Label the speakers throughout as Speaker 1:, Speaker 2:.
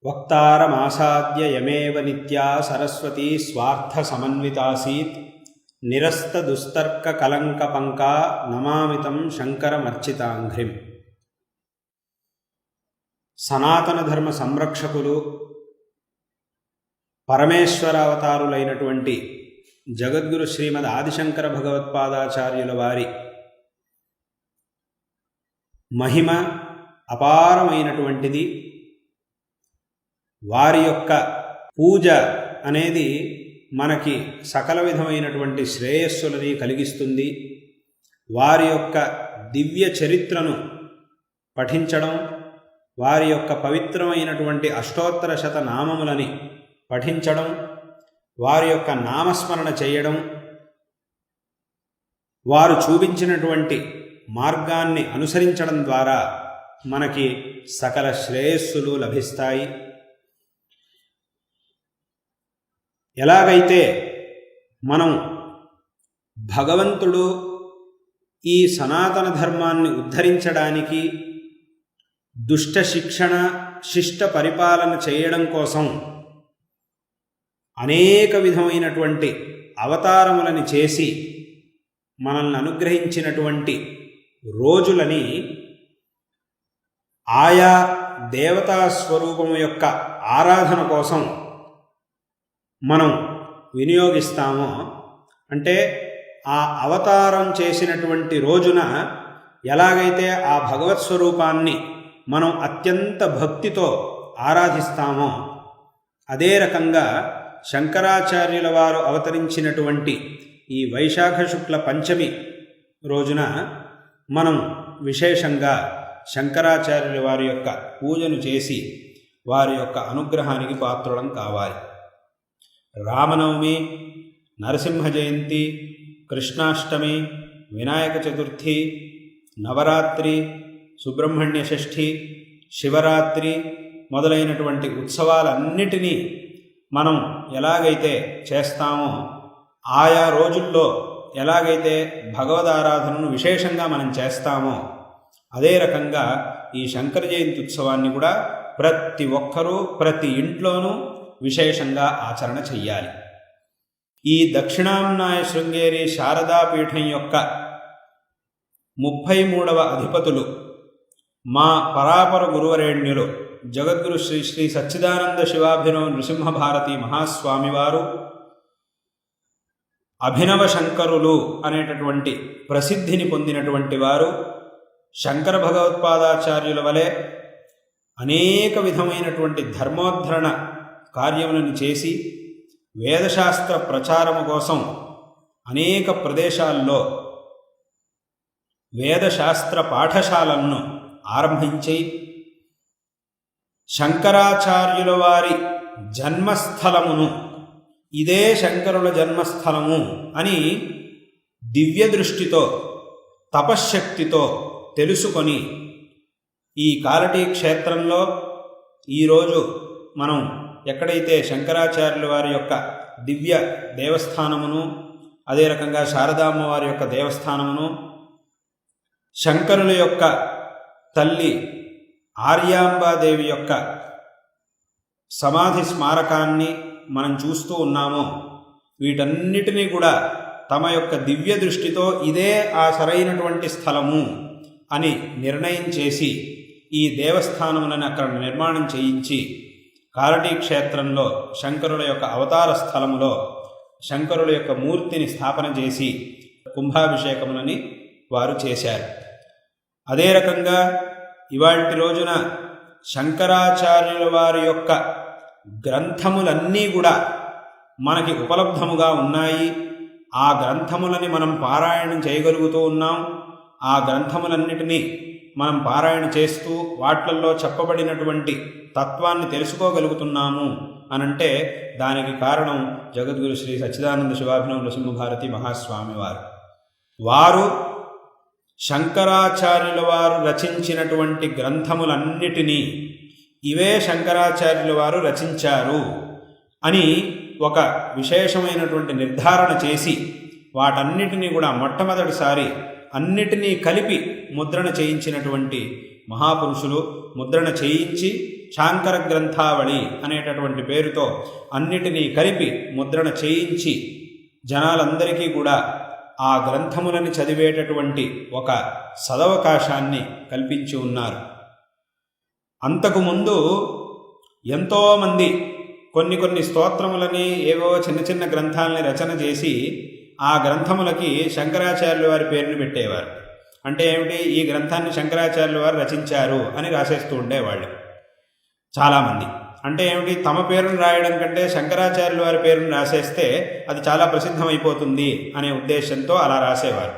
Speaker 1: వక్తారమాసాద్య యమేవ నిత్యా సరస్వతీ స్వార్థసమన్వితాసీత్ నిరస్తదుస్తర్కకలంకపంకా నమామితం శంకరమర్చితాంఘ్రిం. సనాతన ధర్మ సంరక్షకులు పరమేశ్వర అవతారులైనటువంటి జగద్గురు శ్రీమద్ ఆదిశంకర భగవత్పాదాచార్యుల వారి మహిమ అపారమైనటువంటిది. వారి యొక్క పూజ అనేది మనకి సకల విధమైనటువంటి శ్రేయస్సులని కలిగిస్తుంది. వారి యొక్క దివ్య చరిత్రను పఠించడం, వారి యొక్క పవిత్రమైనటువంటి అష్టోత్తర శత నామములని పఠించడం, వారి యొక్క నామస్మరణ చేయడం, వారు చూపించినటువంటి మార్గాన్ని అనుసరించడం ద్వారా మనకి సకల శ్రేయస్సులు లభిస్తాయి. ఎలాగైతే మనం భగవంతుడు ఈ సనాతన ధర్మాన్ని ఉద్ధరించడానికి దుష్ట శిక్షణ, శిష్ట పరిపాలన చేయడం కోసం అనేక విధమైనటువంటి అవతారములని చేసి మనల్ని అనుగ్రహించినటువంటి రోజులని ఆయా దేవతా స్వరూపము యొక్క ఆరాధన కోసం మనం వినియోగిస్తామో, అంటే ఆ అవతారం చేసినటువంటి రోజున ఎలాగైతే ఆ భగవత్ స్వరూపాన్ని మనం అత్యంత భక్తితో ఆరాధిస్తామో, అదే రకంగా శంకరాచార్యుల వారు అవతరించినటువంటి ఈ వైశాఖ శుక్ల పంచమి రోజున మనం విశేషంగా శంకరాచార్యుల వారి యొక్క పూజను చేసి వారి యొక్క అనుగ్రహానికి పాత్రులం కావాలి. రామనవమి, నరసింహ జయంతి, కృష్ణాష్టమి, వినాయక చతుర్థి, నవరాత్రి, సుబ్రహ్మణ్య షష్ఠి, శివరాత్రి మొదలైనటువంటి ఉత్సవాలన్నిటినీ మనం ఎలాగైతే చేస్తామో, ఆయా రోజుల్లో ఎలాగైతే భగవదారాధనను విశేషంగా మనం చేస్తామో, అదే రకంగా ఈ శంకర జయంతి ఉత్సవాన్ని కూడా ప్రతి ఒక్కరూ ప్రతి ఇంట్లోనూ విశేషంగా ఆచరణ చెయ్యాలి. ఈ దక్షిణామ్నాయ శృంగేరి శారదాపీఠం యొక్క 33వ అధిపతులు మా పరాపర గురువరేణ్యులు జగద్గురు శ్రీ శ్రీ సచ్చిదానంద శివాభినవ నృసింహభారతి మహాస్వామివారు అభినవ శంకరులు అనేటటువంటి ప్రసిద్ధిని పొందినటువంటి వారు. శంకర భగవత్పాదాచార్యుల వలె అనేక విధమైనటువంటి ధర్మోద్ధరణ కార్యములను చేసి వేదశాస్త్ర ప్రచారము కోసం అనేక ప్రదేశాల్లో వేదశాస్త్ర పాఠశాలలను ఆరంభించి శంకరాచార్యుల వారి జన్మస్థలమును ఇదే శంకరుల జన్మస్థలము అని దివ్య దృష్టితో తపశ్శక్తితో తెలుసుకొని ఈ కాలటీ క్షేత్రంలో ఈరోజు మనం ఎక్కడైతే శంకరాచార్యుల వారి యొక్క దివ్య దేవస్థానమును, అదే రకంగా శారదామ్మ వారి యొక్క దేవస్థానమును, శంకరుల యొక్క తల్లి ఆర్యాంబాదేవి యొక్క సమాధి స్మారకాన్ని మనం చూస్తూ ఉన్నామో, వీటన్నిటినీ కూడా తమ యొక్క దివ్య దృష్టితో ఇదే ఆ సరైనటువంటి స్థలము అని నిర్ణయం చేసి ఈ దేవస్థానములను అక్కడ నిర్మాణం చేయించి కాలటీ క్షేత్రంలో శంకరుల యొక్క అవతార స్థలములో శంకరుల యొక్క మూర్తిని స్థాపన చేసి కుంభాభిషేకములని వారు చేశారు. అదే రకంగా ఇవాల్టి రోజున శంకరాచార్యుల వారి యొక్క గ్రంథములన్నీ కూడా మనకి ఉపలబ్ధముగా ఉన్నాయి. ఆ గ్రంథములని మనం పారాయణం చేయగలుగుతూ ఉన్నాం. ఆ గ్రంథములన్నిటినీ మనం పారాయణ చేస్తూ వాట్లల్లో చెప్పబడినటువంటి తత్వాన్ని తెలుసుకోగలుగుతున్నాము అనంటే దానికి కారణం జగద్గురు శ్రీ సచ్చిదానంద శివాభినవ నృసింహభారతి మహాస్వామి వారు. వారు శంకరాచార్యుల వారు రచించినటువంటి గ్రంథములన్నిటినీ ఇవే శంకరాచార్యుల వారు రచించారు అని ఒక విశేషమైనటువంటి నిర్ధారణ చేసి వాటన్నిటినీ కూడా మొట్టమొదటిసారి అన్నిటినీ కలిపి ముద్రణ చేయించినటువంటి మహాపురుషులు. ముద్రణ చేయించి శాంకర గ్రంథావళి అనేటటువంటి పేరుతో అన్నిటినీ కలిపి ముద్రణ చేయించి జనాలందరికీ కూడా ఆ గ్రంథములని చదివేటటువంటి ఒక సదవకాశాన్ని కల్పించి ఉన్నారు. అంతకుముందు ఎంతోమంది కొన్ని స్తోత్రములని ఏవో చిన్న చిన్న గ్రంథాలని రచన చేసి ఆ గ్రంథములకి శంకరాచార్యుల వారి పేరుని పెట్టేవారు. అంటే ఏమిటి, ఈ గ్రంథాన్ని శంకరాచార్యుల వారు రచించారు అని రాసేస్తూ ఉండేవాళ్ళు చాలామంది. అంటే ఏమిటి, తమ పేరును రాయడం కంటే శంకరాచార్యుల వారి పేరును రాసేస్తే అది చాలా ప్రసిద్ధమైపోతుంది అనే ఉద్దేశంతో అలా రాసేవారు.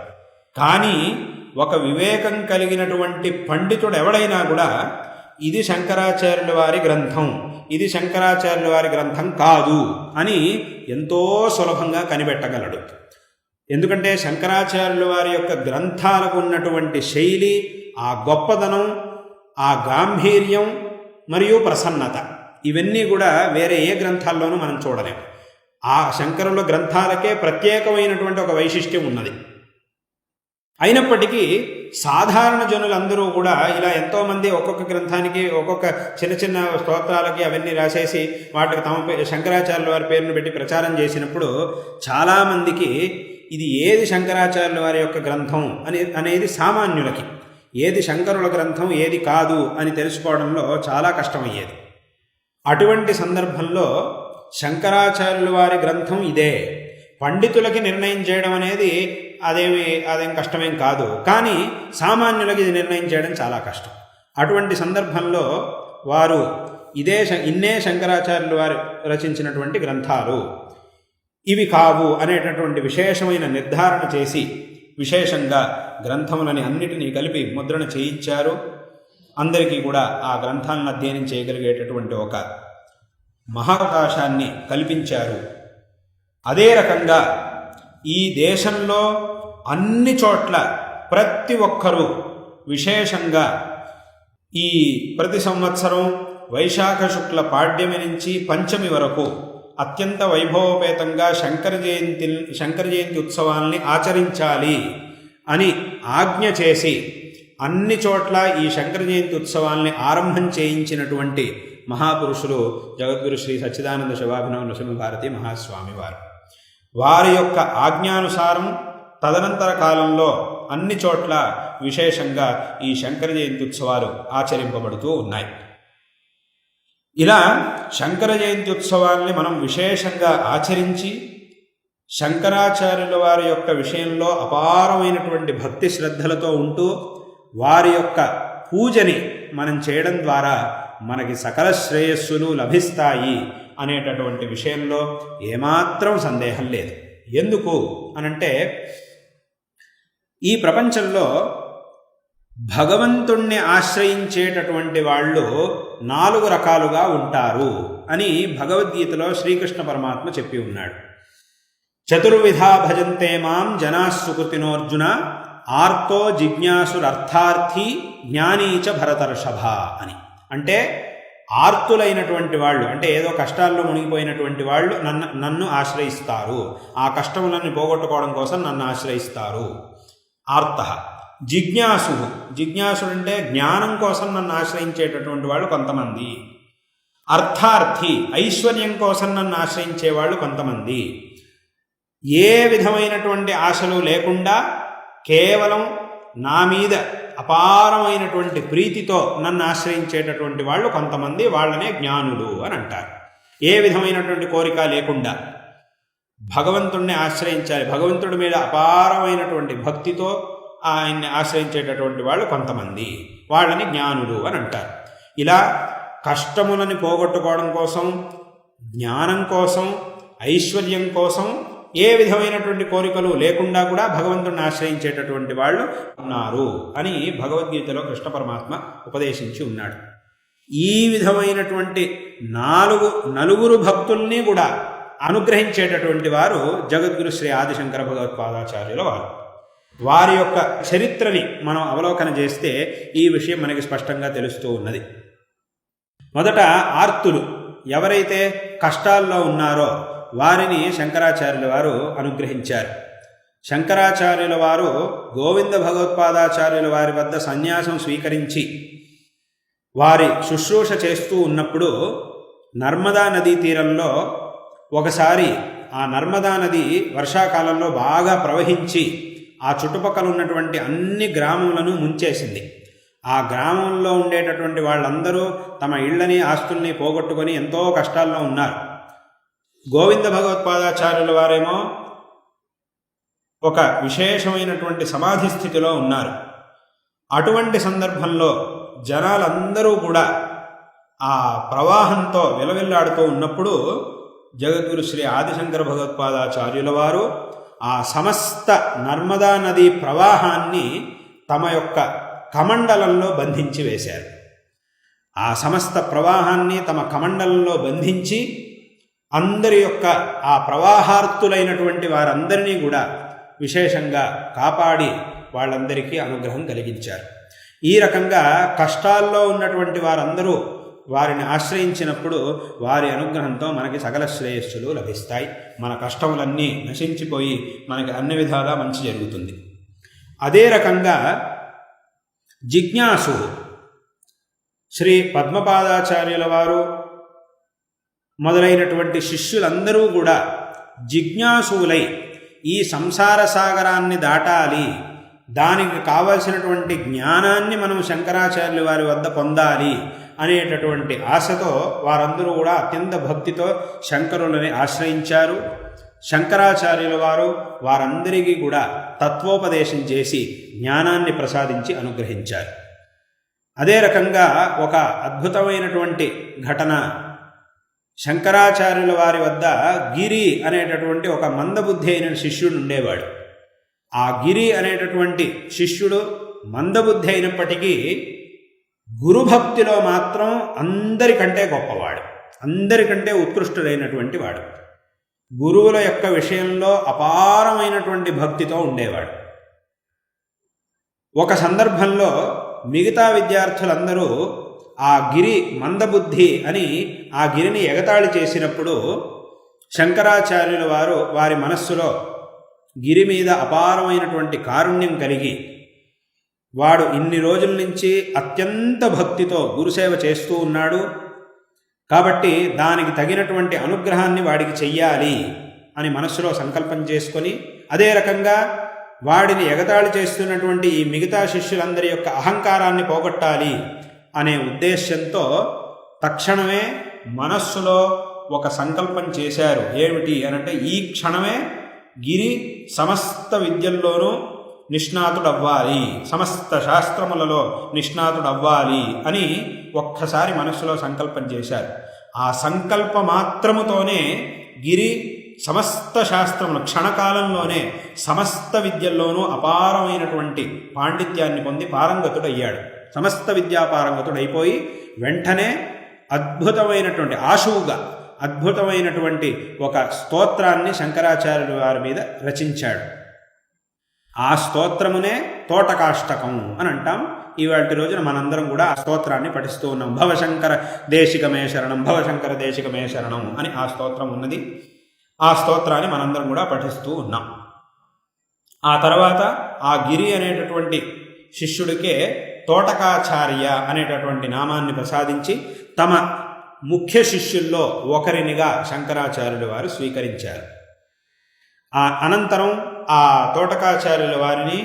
Speaker 1: కానీ ఒక వివేకం కలిగినటువంటి పండితుడు ఎవడైనా కూడా ఇది శంకరాచార్యుల వారి గ్రంథం, ఇది శంకరాచార్యుల వారి గ్రంథం కాదు అని ఎంతో సులభంగా కనిపెట్టగలడు. ఎందుకంటే శంకరాచార్యుల వారి యొక్క గ్రంథాలకు ఉన్నటువంటి శైలి, ఆ గొప్పదనం, ఆ గాంభీర్యం మరియు ప్రసన్నత ఇవన్నీ కూడా వేరే ఏ గ్రంథాల్లోనూ మనం చూడలేం. ఆ శంకరుల గ్రంథాలకే ప్రత్యేకమైనటువంటి ఒక వైశిష్ట్యం ఉన్నది. అయినప్పటికీ సాధారణ జనులందరూ కూడా ఇలా ఎంతోమంది ఒక్కొక్క గ్రంథానికి ఒక్కొక్క చిన్న చిన్న స్తోత్రాలకి అవన్నీ రాసేసి వాటికి తమ శంకరాచార్యుల వారి పేరును పెట్టి ప్రచారం చేసినప్పుడు చాలామందికి ఇది ఏది శంకరాచార్యుల వారి యొక్క గ్రంథం అనేది సామాన్యులకి, ఏది శంకరుల గ్రంథం ఏది కాదు అని తెలుసుకోవడంలో చాలా కష్టమయ్యేది. అటువంటి సందర్భంలో శంకరాచార్యుల వారి గ్రంథం ఇదే పండితులకి నిర్ణయం చేయడం అనేది అదేం కష్టమేం కాదు. కానీ సామాన్యులకి ఇది నిర్ణయం చేయడం చాలా కష్టం. అటువంటి సందర్భంలో వారు ఇన్నే శంకరాచార్యులు వారు రచించినటువంటి గ్రంథాలు, ఇవి కావు అనేటటువంటి విశేషమైన నిర్ధారణ చేసి విశేషంగా గ్రంథములని అన్నిటినీ కలిపి ముద్రణ చేయించారు. అందరికీ కూడా ఆ గ్రంథాలను అధ్యయనం చేయగలిగేటటువంటి ఒక మహావకాశాన్ని కల్పించారు. అదే రకంగా ఈ దేశంలో అన్ని చోట్ల ప్రతి ఒక్కరూ విశేషంగా ఈ ప్రతి సంవత్సరం వైశాఖ శుక్ల పాడ్యమి నుంచి పంచమి వరకు అత్యంత వైభవోపేతంగా శంకర జయంతి ఉత్సవాల్ని ఆచరించాలి అని ఆజ్ఞ చేసి అన్ని చోట్ల ఈ శంకర జయంతి ఉత్సవాల్ని ఆరంభం చేయించినటువంటి మహాపురుషులు జగద్గురు శ్రీ సచ్చిదానంద శివాభినవ నృసింహభారతి మహాస్వామి వారు. వారి యొక్క ఆజ్ఞానుసారం తదనంతర కాలంలో అన్ని చోట్ల విశేషంగా ఈ శంకర జయంతి ఉత్సవాలు ఆచరింపబడుతూ ఉన్నాయి. ఇలా శంకర జయంతి ఉత్సవాల్ని మనం విశేషంగా ఆచరించి శంకరాచార్యుల వారి యొక్క విషయంలో అపారమైనటువంటి భక్తి శ్రద్ధలతో ఉంటూ వారి యొక్క పూజని మనం చేయడం ద్వారా మనకి సకల శ్రేయస్సులు లభిస్తాయి అనేటటువంటి విషయంలో ఏమాత్రం సందేహం లేదు. ఎందుకు అనంటే ఈ ప్రపంచంలో భగవంతుణ్ణి ఆశ్రయించేటటువంటి వాళ్ళు 4 రకాలుగా ఉంటారు అని భగవద్గీతలో శ్రీకృష్ణ పరమాత్మ చెప్పి ఉన్నాడు. చతుర్విధా భజంతే మాం జనా సుకృతినోర్జున ఆర్తో జిజ్ఞాసురర్థార్థి జ్ఞానీచ భరతర్షభ అని. అంటే ఆర్తులైనటువంటి వాళ్ళు, అంటే ఏదో కష్టాల్లో మునిగిపోయినటువంటి వాళ్ళు నన్ను ఆశ్రయిస్తారు, ఆ కష్టములను పోగొట్టుకోవడం కోసం నన్ను ఆశ్రయిస్తారు. ఆర్త. జిజ్ఞాసుడు అంటే జ్ఞానం కోసం నన్ను ఆశ్రయించేటటువంటి వాళ్ళు కొంతమంది. అర్థార్థి, ఐశ్వర్యం కోసం నన్ను ఆశ్రయించేవాళ్ళు కొంతమంది. ఏ విధమైనటువంటి ఆశలు లేకుండా కేవలం నా మీద అపారమైనటువంటి ప్రీతితో నన్ను ఆశ్రయించేటటువంటి వాళ్ళు కొంతమంది, వాళ్ళనే జ్ఞానులు అని అంటారు. ఏ విధమైనటువంటి కోరిక లేకుండా భగవంతుణ్ణి ఆశ్రయించాలి, భగవంతుడి మీద అపారమైనటువంటి భక్తితో ఆయన్ని ఆశ్రయించేటటువంటి వాళ్ళు కొంతమంది, వాళ్ళని జ్ఞానులు అని అంటారు. ఇలా కష్టములని పోగొట్టుకోవడం కోసం, జ్ఞానం కోసం, ఐశ్వర్యం కోసం ఏ విధమైనటువంటి కోరికలు లేకుండా కూడా భగవంతుడిని ఆశ్రయించేటటువంటి వాళ్ళు ఉన్నారు అని భగవద్గీతలో కృష్ణ పరమాత్మ ఉపదేశించి ఉన్నాడు. ఈ విధమైనటువంటి నలుగురు భక్తుల్ని కూడా అనుగ్రహించేటటువంటి వారు జగద్గురు శ్రీ ఆదిశంకర భగవత్పాదాచార్యుల వారు. వారి యొక్క చరిత్రని మనం అవలోకన చేస్తే ఈ విషయం మనకి స్పష్టంగా తెలుస్తూ ఉన్నది. మొదట ఆర్తులు, ఎవరైతే కష్టాల్లో ఉన్నారో వారిని శంకరాచార్యుల వారు అనుగ్రహించారు. శంకరాచార్యుల వారు గోవింద భగవత్పాదాచార్యుల వారి వద్ద సన్యాసం స్వీకరించి వారి శుశ్రూష చేస్తూ ఉన్నప్పుడు నర్మదా నదీ తీరంలో ఒకసారి ఆ నర్మదా నది వర్షాకాలంలో బాగా ప్రవహించి ఆ చుట్టుపక్కల ఉన్నటువంటి అన్ని గ్రామములను ముంచేసింది. ఆ గ్రామంలో ఉండేటటువంటి వాళ్ళందరూ తమ ఇళ్లని ఆస్తుల్ని పోగొట్టుకొని ఎంతో కష్టాల్లో ఉన్నారు. గోవింద భగవత్పాదాచార్యుల వారేమో ఒక విశేషమైనటువంటి సమాధి స్థితిలో ఉన్నారు. అటువంటి సందర్భంలో జనాలందరూ కూడా ఆ ప్రవాహంతో విలవిల్లాడుతూ ఉన్నప్పుడు జగద్గురు శ్రీ ఆదిశంకర భగవత్పాదాచార్యుల వారు ఆ సమస్త నర్మదా నదీ ప్రవాహాన్ని తమ యొక్క కమండలంలో బంధించి వేశారు. ఆ సమస్త ప్రవాహాన్ని తమ కమండలంలో బంధించి అందరి యొక్క ఆ ప్రవాహార్తులైనటువంటి వారందరినీ కూడా విశేషంగా కాపాడి వాళ్ళందరికీ అనుగ్రహం కలిగించారు. ఈ రకంగా కష్టాల్లో ఉన్నటువంటి వారందరూ వారిని ఆశ్రయించినప్పుడు వారి అనుగ్రహంతో మనకి సకల శ్రేయస్సులు లభిస్తాయి. మన కష్టములన్నీ నశించిపోయి మనకి అన్ని విధాలా మంచి జరుగుతుంది. అదే రకంగా జిజ్ఞాసు శ్రీ పద్మపాదాచార్యుల వారు మొదలైనటువంటి శిష్యులందరూ కూడా జిజ్ఞాసులై ఈ సంసార సాగరాన్ని దాటాలి, దానికి కావలసినటువంటి జ్ఞానాన్ని మనం శంకరాచార్యుల వారి వద్ద పొందాలి అనేటటువంటి ఆశతో వారందరూ కూడా అత్యంత భక్తితో శంకరులని ఆశ్రయించారు. శంకరాచార్యుల వారు వారందరికీ కూడా తత్వోపదేశం చేసి జ్ఞానాన్ని ప్రసాదించి అనుగ్రహించారు. అదే రకంగా ఒక అద్భుతమైనటువంటి ఘటన, శంకరాచార్యుల వారి వద్ద గిరి అనేటటువంటి ఒక మందబుద్ధి అయిన శిష్యుడు ఉండేవాడు. ఆ గిరి అనేటటువంటి శిష్యుడు మందబుద్ధి అయినప్పటికీ గురుభక్తిలో మాత్రం అందరికంటే గొప్పవాడు, అందరికంటే ఉత్కృష్టుడైనటువంటి వాడు. గురువుల యొక్క విషయంలో అపారమైనటువంటి భక్తితో ఉండేవాడు. ఒక సందర్భంలో మిగతా విద్యార్థులందరూ ఆ గిరి మందబుద్ధి అని ఆ గిరిని ఎగతాళి చేసినప్పుడు శంకరాచార్యుల వారు వారి మనస్సులో గిరి మీద అపారమైనటువంటి కారుణ్యం కలిగి, వాడు ఇన్ని రోజుల నుంచి అత్యంత భక్తితో గురుసేవ చేస్తూ ఉన్నాడు కాబట్టి దానికి తగినటువంటి అనుగ్రహాన్ని వాడికి చెయ్యాలి అని మనస్సులో సంకల్పం చేసుకొని, అదే రకంగా వాడిని ఎగతాళి చేస్తున్నటువంటి ఈ మిగతా శిష్యులందరి యొక్క అహంకారాన్ని పోగొట్టాలి అనే ఉద్దేశ్యంతో తక్షణమే మనస్సులో ఒక సంకల్పం చేశారు. ఏమిటి అనంటే, ఈ క్షణమే గిరి సమస్త విద్యల్లోనూ నిష్ణాతుడవ్వాలి, సమస్త శాస్త్రములలో నిష్ణాతుడవ్వాలి అని ఒక్కసారి మనస్సులో సంకల్పం చేశారు. ఆ సంకల్ప మాత్రముతోనే గిరి సమస్త శాస్త్రములు క్షణకాలంలోనే సమస్త విద్యల్లోనూ అపారమైనటువంటి పాండిత్యాన్ని పొంది పారంగతుడయ్యాడు. సమస్త విద్యాపారంగతుడైపోయి వెంటనే అద్భుతమైనటువంటి ఆశువుగా అద్భుతమైనటువంటి ఒక స్తోత్రాన్ని శంకరాచార్యుల వారి మీద రచించాడు. ఆ స్తోత్రమునే తోటకాష్టకం అని అంటాం. ఇవాటి రోజున మనందరం కూడా ఆ స్తోత్రాన్ని పఠిస్తూ ఉన్నాం. భవశంకర దేశికమే శరణం, భవశంకర దేశికమే శరణం అని ఆ స్తోత్రం ఉన్నది. ఆ స్తోత్రాన్ని మనందరం కూడా పఠిస్తూ ఉన్నాం. ఆ తర్వాత ఆ గిరి అనేటటువంటి శిష్యుడికే తోటకాచార్య అనేటటువంటి నామాన్ని ప్రసాదించి తమ ముఖ్య శిష్యుల్లో ఒకరినిగా శంకరాచార్యుల వారు స్వీకరించారు. ఆ అనంతరం ఆ తోటకాచార్యుల వారిని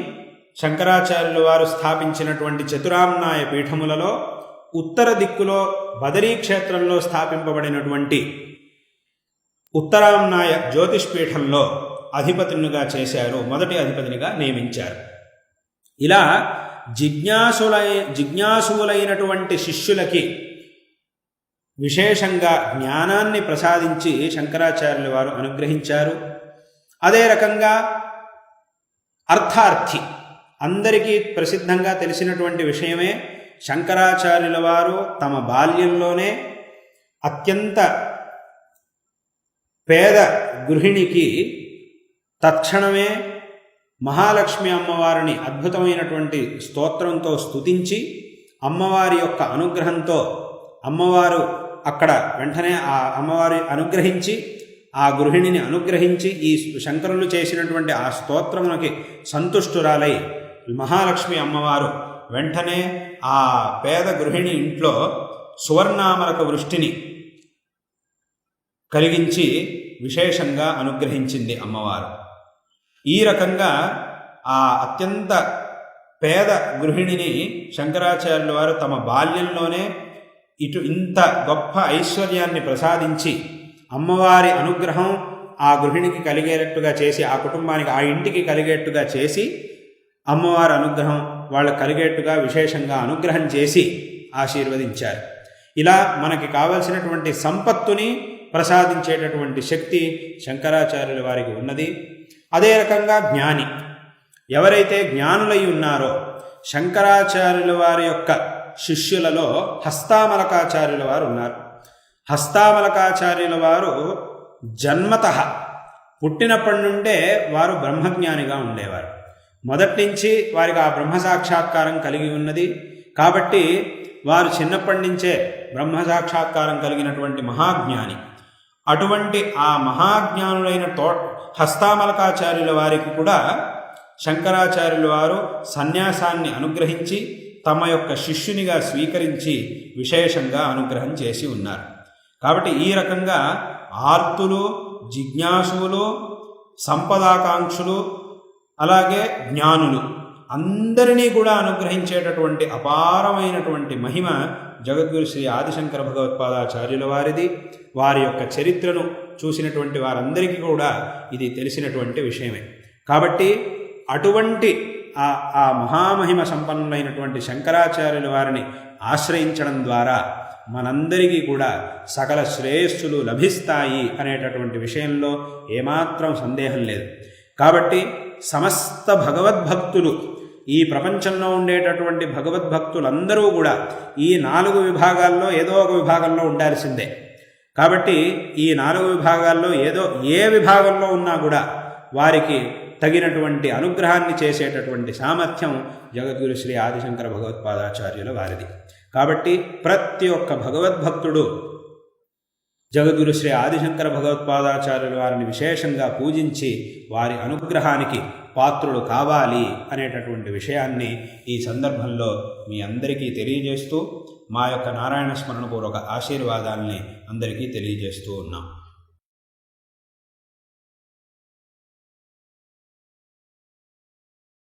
Speaker 1: శంకరాచార్యుల వారు స్థాపించినటువంటి చతురామ్నాయ పీఠములలో ఉత్తర దిక్కులో బదరీ క్షేత్రంలో స్థాపింపబడినటువంటి ఉత్తరామ్నాయ జ్యోతిష్పీఠంలో అధిపతినిగా చేశారు, మొదటి అధిపతినిగా నియమించారు. ఇలా జిజ్ఞాసులైనటువంటి శిష్యులకి విశేషంగా జ్ఞానాన్ని ప్రసాదించి శంకరాచార్యుల వారు అనుగ్రహించారు. అదే రకంగా అర్థార్థి అందరికీ ప్రసిద్ధంగా తెలిసినటువంటి విషయమే, శంకరాచార్యుల వారు తమ బాల్యంలోనే అత్యంత పేద గృహిణికి తక్షణమే మహాలక్ష్మి అమ్మవారిని అద్భుతమైనటువంటి స్తోత్రంతో స్తుతించి అమ్మవారి యొక్క అనుగ్రహంతో అమ్మవారు అక్కడ వెంటనే ఆ అమ్మవారి అనుగ్రహించి ఆ గృహిణిని అనుగ్రహించి ఈ శంకరులు చేసినటువంటి ఆ స్తోత్రమునకి సంతుష్టురాలై మహాలక్ష్మి అమ్మవారు వెంటనే ఆ పేద గృహిణి ఇంట్లో సువర్ణామలక వృష్టిని కలిగించి విశేషంగా అనుగ్రహించింది అమ్మవారు. ఈ రకంగా ఆ అత్యంత పేద గృహిణిని శంకరాచార్యుల వారు తమ బాల్యంలోనే ఇంత గొప్ప ఐశ్వర్యాన్ని ప్రసాదించి అమ్మవారి అనుగ్రహం ఆ గృహిణికి కలిగేటట్టుగా చేసి, ఆ కుటుంబానికి, ఆ ఇంటికి కలిగేట్టుగా చేసి, అమ్మవారి అనుగ్రహం వాళ్ళకు కలిగేట్టుగా విశేషంగా అనుగ్రహం చేసి ఆశీర్వదించారు. ఇలా మనకి కావలసినటువంటి సంపత్తుని ప్రసాదించేటటువంటి శక్తి శంకరాచార్యుల వారికి ఉన్నది. అదే రకంగా జ్ఞాని, ఎవరైతే జ్ఞానులై ఉన్నారో, శంకరాచార్యుల వారి యొక్క శిష్యులలో హస్తామలకాచార్యుల వారు ఉన్నారు. హస్తామలకాచార్యుల వారు జన్మతః పుట్టినప్పటి నుండే వారు బ్రహ్మజ్ఞానిగా ఉండేవారు. మొదటి నుంచి వారికి ఆ బ్రహ్మ సాక్షాత్కారం కలిగి ఉన్నది. కాబట్టి వారు చిన్నప్పటి నుంచే బ్రహ్మ సాక్షాత్కారం కలిగినటువంటి మహాజ్ఞాని. అటువంటి ఆ మహాజ్ఞానులైన హస్తామలకాచార్యుల వారికి కూడా శంకరాచార్యుల వారు సన్యాసాన్ని అనుగ్రహించి తమ యొక్క శిష్యునిగా స్వీకరించి విశేషంగా అనుగ్రహం చేసి ఉన్నారు. కాబట్టి ఈ రకంగా ఆర్తులు, జిజ్ఞాసులు, సంపదాకాంక్షులు, అలాగే జ్ఞానులు అందరినీ కూడా అనుగ్రహించేటటువంటి అపారమైనటువంటి మహిమ జగద్గురు శ్రీ ఆదిశంకర భగవత్పాదాచార్యుల వారిది. వారి యొక్క చరిత్రను చూసినటువంటి వారందరికీ కూడా ఇది తెలిసినటువంటి విషయమే. కాబట్టి అటువంటి ఆ మహామహిమ సంపన్నులైనటువంటి శంకరాచార్యుల వారిని ఆశ్రయించడం ద్వారా మనందరికీ కూడా సకల శ్రేయస్సులు లభిస్తాయి అనేటటువంటి విషయంలో ఏమాత్రం సందేహం లేదు. కాబట్టి సమస్త భగవద్భక్తులు, ఈ ప్రపంచంలో ఉండేటటువంటి భగవద్భక్తులందరూ కూడా ఈ 4 విభాగాల్లో ఏదో ఒక విభాగంలో ఉండాల్సిందే. కాబట్టి ఈ 4 విభాగాల్లో ఏ విభాగంలో ఉన్నా కూడా వారికి తగినటువంటి అనుగ్రహాన్ని చేసేటటువంటి సామర్థ్యం జగద్గురు శ్రీ ఆదిశంకర భగవత్పాదాచార్యుల వారిది. కాబట్టి ప్రతి ఒక్క భగవద్భక్తుడు జగద్గురు శ్రీ ఆదిశంకర భగవత్పాదాచార్యుల వారిని విశేషంగా పూజించి వారి అనుగ్రహానికి పాత్రుడు కావాలి అనేటటువంటి విషయాన్ని ఈ సందర్భంలో మీ అందరికీ తెలియజేస్తూ మా యొక్క నారాయణ స్మరణపూర్వక ఆశీర్వాదాలని అందరికీ తెలియజేస్తూ ఉన్నాం.